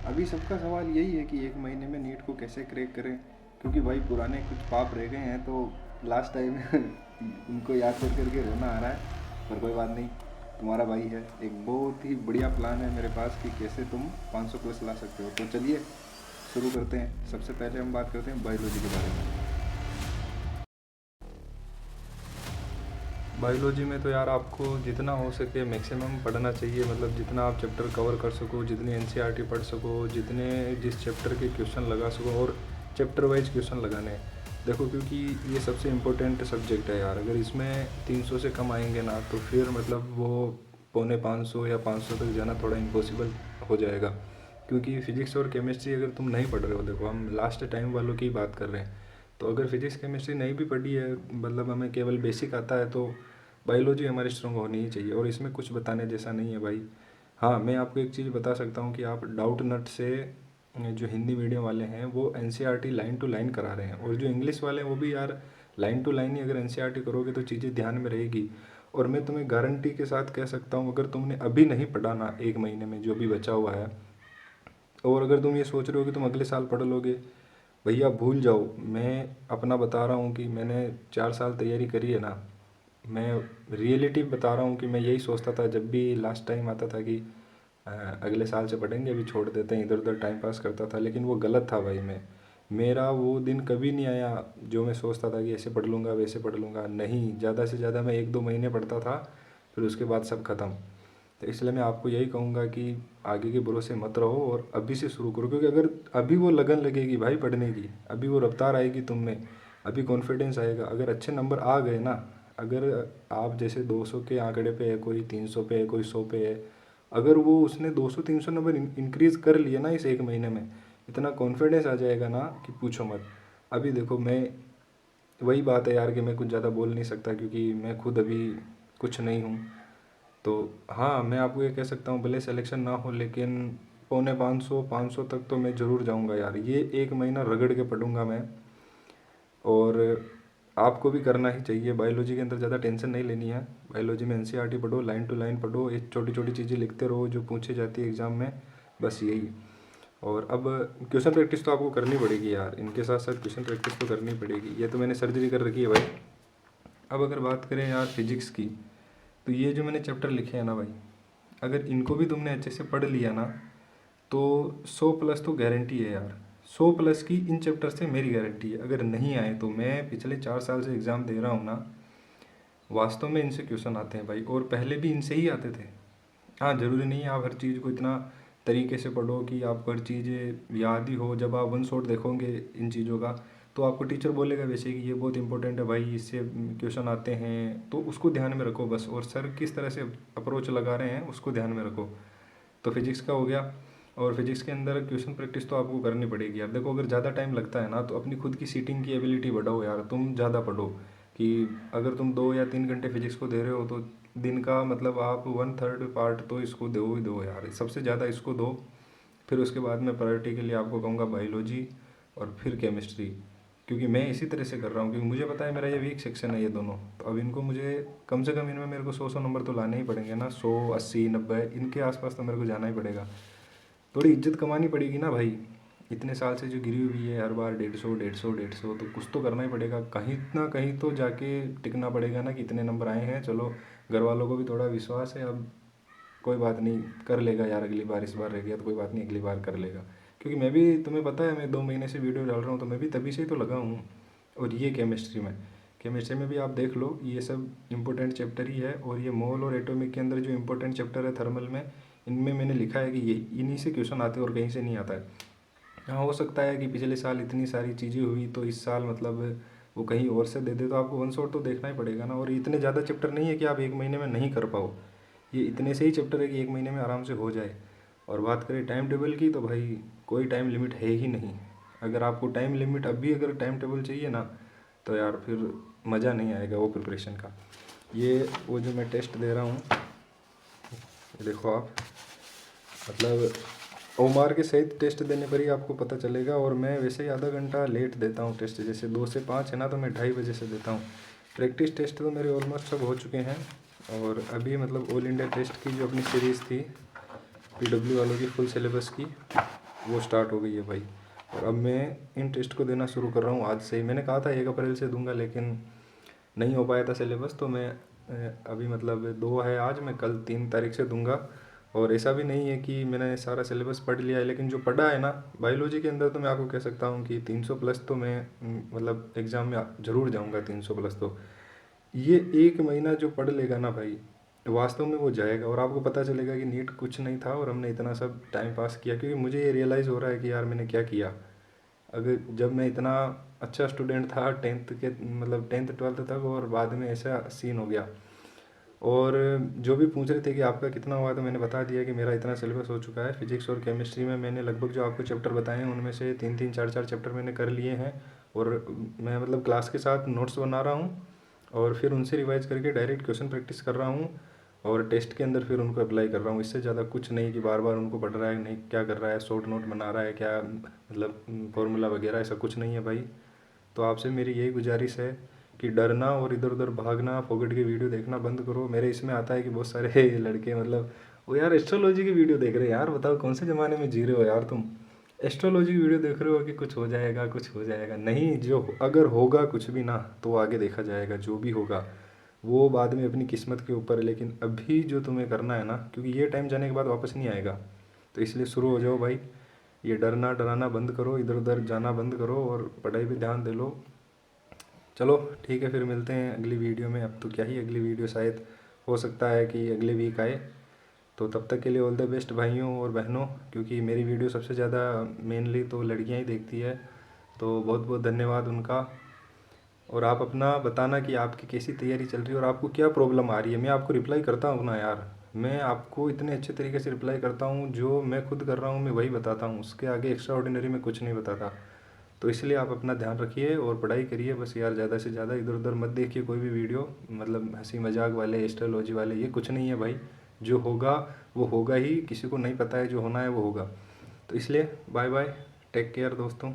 अभी सबका सवाल यही है कि एक महीने में नीट को कैसे क्रैक करें, क्योंकि भाई पुराने कुछ पाप रह गए हैं तो लास्ट टाइम उनको याद कर करके रोना आ रहा है। पर कोई बात नहीं, तुम्हारा भाई है, एक बहुत ही बढ़िया प्लान है मेरे पास कि कैसे तुम 500 प्लस ला सकते हो। तो चलिए शुरू करते हैं। सबसे पहले हम बात करते हैं बायोलॉजी के बारे में। बायोलॉजी में तो यार आपको जितना हो सके मैक्सिमम पढ़ना चाहिए, मतलब जितना आप चैप्टर कवर कर सको, जितनी एनसीईआरटी पढ़ सको, जितने जिस चैप्टर के क्वेश्चन लगा सको, और चैप्टर वाइज क्वेश्चन लगाने हैं। देखो क्योंकि ये सबसे इम्पोर्टेंट सब्जेक्ट है यार, अगर इसमें 300 से कम आएंगे ना तो फिर मतलब वो पौने 500 या 500 तक जाना थोड़ा इम्पॉसिबल हो जाएगा। क्योंकि फिजिक्स और केमिस्ट्री अगर तुम नहीं पढ़ रहे हो, देखो हम लास्ट टाइम वालों की बात कर रहे हैं, तो अगर फिजिक्स केमिस्ट्री नहीं भी पढ़ी है, मतलब हमें केवल बेसिक आता है, तो बायोलॉजी हमारी स्ट्रॉन्ग होनी ही चाहिए। और इसमें कुछ बताने जैसा नहीं है भाई। हाँ, मैं आपको एक चीज़ बता सकता हूँ कि आप डाउट नट से जो हिंदी मीडियम वाले हैं वो एनसीईआरटी लाइन टू लाइन करा रहे हैं, और जो इंग्लिश वाले हैं वो भी यार लाइन टू लाइन ही अगर एनसीईआरटी करोगे तो चीज़ें ध्यान में रहेगी। और मैं तुम्हें गारंटी के साथ कह सकता हूँ, अगर तुमने अभी नहीं पढ़ा ना एक महीने में जो भी बचा हुआ है, और अगर तुम ये सोच रहे हो कि तुम अगले साल पढ़ लोगे, भैया भूल जाओ। मैं अपना बता रहा हूँ कि मैंने 4 साल तैयारी करी है ना। मैं रियलिटी बता रहा हूँ कि मैं यही सोचता था जब भी लास्ट टाइम आता था कि अगले साल से पढ़ेंगे, अभी छोड़ देते हैं, इधर उधर टाइम पास करता था, लेकिन वो गलत था भाई। मैं मेरा वो दिन कभी नहीं आया जो मैं सोचता था कि ऐसे पढ़ लूँगा वैसे पढ़ लूँगा। नहीं, ज़्यादा से ज़्यादा मैं 1-2 महीने पढ़ता था, फिर उसके बाद सब खत्म। तो इसलिए मैं आपको यही कहूँगा कि आगे के भरोसे मत रहो और अभी से शुरू करो, क्योंकि अगर अभी वो लगन लगेगी भाई पढ़ने की, अभी वो रफ्तार आएगी तुम में, अभी कॉन्फिडेंस आएगा, अगर अच्छे नंबर आ गए ना, अगर आप जैसे 200 के आंकड़े पे है, कोई 300 पे है, कोई 100 पे है, अगर वो उसने 200-300 नंबर इंक्रीज़ कर लिए ना इस एक महीने में, इतना कॉन्फिडेंस आ जाएगा ना कि पूछो मत। अभी देखो मैं, वही बात है यार कि मैं कुछ ज़्यादा बोल नहीं सकता क्योंकि मैं खुद अभी कुछ नहीं हूँ। तो हाँ, मैं आपको ये कह सकता हूँ भले सिलेक्शन ना हो, लेकिन पौने 500 तक तो मैं ज़रूर जाऊँगा यार। ये एक महीना रगड़ के पढ़ूंगा मैं। और आपको भी करना ही चाहिए। बायोलॉजी के अंदर ज़्यादा टेंशन नहीं लेनी है। बायोलॉजी में एनसीईआरटी पढ़ो, लाइन टू लाइन पढ़ो, एक छोटी छोटी चीज़ें लिखते रहो जो पूछी जाती है एग्ज़ाम में, बस यही। और अब क्वेश्चन प्रैक्टिस तो आपको करनी पड़ेगी यार, इनके साथ साथ क्वेश्चन प्रैक्टिस तो करनी पड़ेगी। ये तो मैंने सर्जरी कर रखी है भाई। अब अगर बात करें यार फिजिक्स की, तो ये जो मैंने चैप्टर लिखे हैं ना भाई, अगर इनको भी तुमने अच्छे से पढ़ लिया ना तो 100 प्लस तो गारंटी है यार। 100 प्लस की इन चैप्टर से मेरी गारंटी है। अगर नहीं आए तो मैं पिछले 4 साल से एग्ज़ाम दे रहा हूँ ना, वास्तव में इनसे क्वेश्चन आते हैं भाई, और पहले भी इनसे ही आते थे। हाँ, ज़रूरी नहीं है आप हर चीज़ को इतना तरीके से पढ़ो कि आपको हर चीज़ याद ही हो। जब आप वन शॉट देखोगे इन चीज़ों का, तो आपको टीचर बोलेगा वैसे कि ये बहुत इंपॉर्टेंट है भाई, इससे क्वेश्चन आते हैं, तो उसको ध्यान में रखो बस। और सर किस तरह से अप्रोच लगा रहे हैं उसको ध्यान में रखो। तो फिजिक्स का हो गया। और फिजिक्स के अंदर क्वेश्चन प्रैक्टिस तो आपको करनी पड़ेगी यार। देखो अगर ज़्यादा टाइम लगता है ना तो अपनी खुद की सीटिंग की एबिलिटी बढ़ाओ यार, तुम ज़्यादा पढ़ो। कि अगर तुम 2 या 3 घंटे फिजिक्स को दे रहे हो तो दिन का मतलब आप 1/3 पार्ट तो इसको दो ही दो यार, सबसे ज़्यादा इसको दो। फिर उसके बाद मैं प्रायोरिटी के लिए आपको कहूँगा बायोलॉजी, और फिर केमिस्ट्री। क्योंकि मैं इसी तरह से कर रहा हूँ, क्योंकि मुझे पता है मेरा ये वीक सेक्शन है ये दोनों। तो अब इनको मुझे कम से कम, इनमें मेरे को 100 नंबर तो लाने ही पड़ेंगे ना, 100, 80, 90 इनके आसपास तो मेरे को जाना ही पड़ेगा। थोड़ी इज्जत कमानी पड़ेगी ना भाई। इतने साल से जो गिरी हुई है हर बार 150, 150, 150, तो कुछ तो करना ही पड़ेगा, कहीं ना कहीं तो जाके टिकना पड़ेगा ना कि इतने नंबर आए हैं। चलो घर वालों को भी थोड़ा विश्वास है, अब कोई बात नहीं, कर लेगा यार अगली बार, इस बार रह गया तो कोई बात नहीं, अगली बार कर लेगा। क्योंकि मैं भी, तुम्हें पता है मैं 2 महीने से वीडियो डाल रहा हूँ, तो मैं भी तभी से ही तो लगा हूँ। और ये केमिस्ट्री में भी आप देख लो, ये सब इंपॉर्टेंट चैप्टर ही है। और ये मोल और एटॉमिक के अंदर जो इंपॉर्टेंट चैप्टर है थर्मल में, इनमें मैंने लिखा है कि ये इन्हीं से क्वेश्चन आते हैं और कहीं से नहीं आता है। हाँ, हो सकता है कि पिछले साल इतनी सारी चीज़ें हुई तो इस साल मतलब वो कहीं और से दे दे, तो आपको वन शॉट तो देखना ही पड़ेगा ना। और इतने ज़्यादा चैप्टर नहीं है कि आप एक महीने में नहीं कर पाओ। ये इतने से ही चैप्टर है कि एक महीने में आराम से हो जाए। और बात करें टाइम टेबल की, तो भाई कोई टाइम लिमिट है ही नहीं। अगर आपको टाइम लिमिट अभी अगर टाइम टेबल चाहिए ना, तो यार फिर मज़ा नहीं आएगा वो प्रिपरेशन का। ये वो जो मैं टेस्ट दे रहा हूँ, ये देखो आप, मतलब ओमार के सहित टेस्ट देने पर ही आपको पता चलेगा। और मैं वैसे ही आधा घंटा लेट देता हूँ टेस्ट, जैसे 2 से 5 है ना, तो मैं 2:30 बजे से देता हूँ। प्रैक्टिस टेस्ट तो मेरे ऑलमोस्ट सब हो चुके हैं। और अभी मतलब ऑल इंडिया टेस्ट की जो अपनी सीरीज़ थी पीडब्ल्यू वालों की फुल सिलेबस की, वो स्टार्ट हो गई है भाई। और अब मैं इन टेस्ट को देना शुरू कर रहा हूँ आज से ही। मैंने कहा था 1 अप्रैल से दूंगा, लेकिन नहीं हो पाया था सिलेबस, तो मैं अभी मतलब 2 है आज, मैं कल 3 तारीख से दूंगा। और ऐसा भी नहीं है कि मैंने सारा सिलेबस पढ़ लिया है, लेकिन जो पढ़ा है ना बायोलॉजी के अंदर, तो मैं आपको कह सकता हूँ कि 300 प्लस तो मैं मतलब एग्ज़ाम में ज़रूर जाऊँगा। 300 प्लस तो ये 1 महीना जो पढ़ लेगा ना भाई, वास्तव में वो जाएगा और आपको पता चलेगा कि नीट कुछ नहीं था और हमने इतना सब टाइम पास किया। क्योंकि मुझे ये रियलाइज़ हो रहा है कि यार मैंने क्या किया। अगर जब मैं इतना अच्छा स्टूडेंट था 10th के मतलब 10th 12th तक, और बाद में ऐसा सीन हो गया। और जो भी पूछ रहे थे कि आपका कितना हुआ, तो मैंने बता दिया कि मेरा इतना सिलेबस हो चुका है। फिजिक्स और केमिस्ट्री में मैंने लगभग जो आपको चैप्टर बताए हैं उनमें से 3-3 4-4 चैप्टर मैंने कर लिए हैं। और मैं मतलब क्लास के साथ नोट्स बना रहा हूँ और फिर उनसे रिवाइज करके डायरेक्ट क्वेश्चन प्रैक्टिस कर रहा हूँ और टेस्ट के अंदर फिर उनको अप्लाई कर रहा हूँ। इससे ज़्यादा कुछ नहीं कि बार बार उनको पढ़ रहा है, नहीं क्या कर रहा है, शॉर्ट नोट बना रहा है क्या, मतलब फॉर्मूला वगैरह, ऐसा कुछ नहीं है भाई। तो आपसे मेरी यही गुजारिश है कि डरना और इधर उधर भागना, फोगट की वीडियो देखना बंद करो। मेरे इसमें आता है कि बहुत सारे लड़के मतलब वो यार एस्ट्रोलॉजी की वीडियो देख रहे हैं। यार बताओ कौन से ज़माने में जी रहे हो यार तुम। एस्ट्रोलॉजी की वीडियो देख रहे हो कि कुछ हो जाएगा कुछ हो जाएगा। नहीं, जो अगर होगा कुछ भी ना, तो आगे देखा जाएगा। जो भी होगा वो बाद में अपनी किस्मत के ऊपर है, लेकिन अभी जो तुम्हें करना है ना, क्योंकि ये टाइम जाने के बाद वापस नहीं आएगा, तो इसलिए शुरू हो जाओ भाई। ये डरना डराना बंद करो, इधर उधर जाना बंद करो और पढ़ाई पे ध्यान दे लो। चलो ठीक है, फिर मिलते हैं अगली वीडियो में। अब तो क्या ही अगली वीडियो, शायद हो सकता है कि अगले वीक आए। तो तब तक के लिए ऑल द बेस्ट भाइयों और बहनों, क्योंकि मेरी वीडियो सबसे ज़्यादा मेनली तो लड़कियां ही देखती है। तो बहुत बहुत धन्यवाद उनका। और आप अपना बताना कि आपकी कैसी तैयारी चल रही है और आपको क्या प्रॉब्लम आ रही है। मैं आपको रिप्लाई करता हूँ ना यार, मैं आपको इतने अच्छे तरीके से रिप्लाई करता हूँ। जो मैं खुद कर रहा हूँ मैं वही बताता हूँ, उसके आगे एक्स्ट्रा ऑर्डिनरी में कुछ नहीं बताता। तो इसलिए आप अपना ध्यान रखिए और पढ़ाई करिए बस यार। ज़्यादा से ज़्यादा इधर उधर मत देखिए कोई भी वीडियो, मतलब हंसी मजाक वाले, एस्ट्रोलॉजी वाले, ये कुछ नहीं है भाई। जो होगा वो होगा ही, किसी को नहीं पता है, जो होना है वो होगा। तो इसलिए बाय बाय, टेक केयर दोस्तों।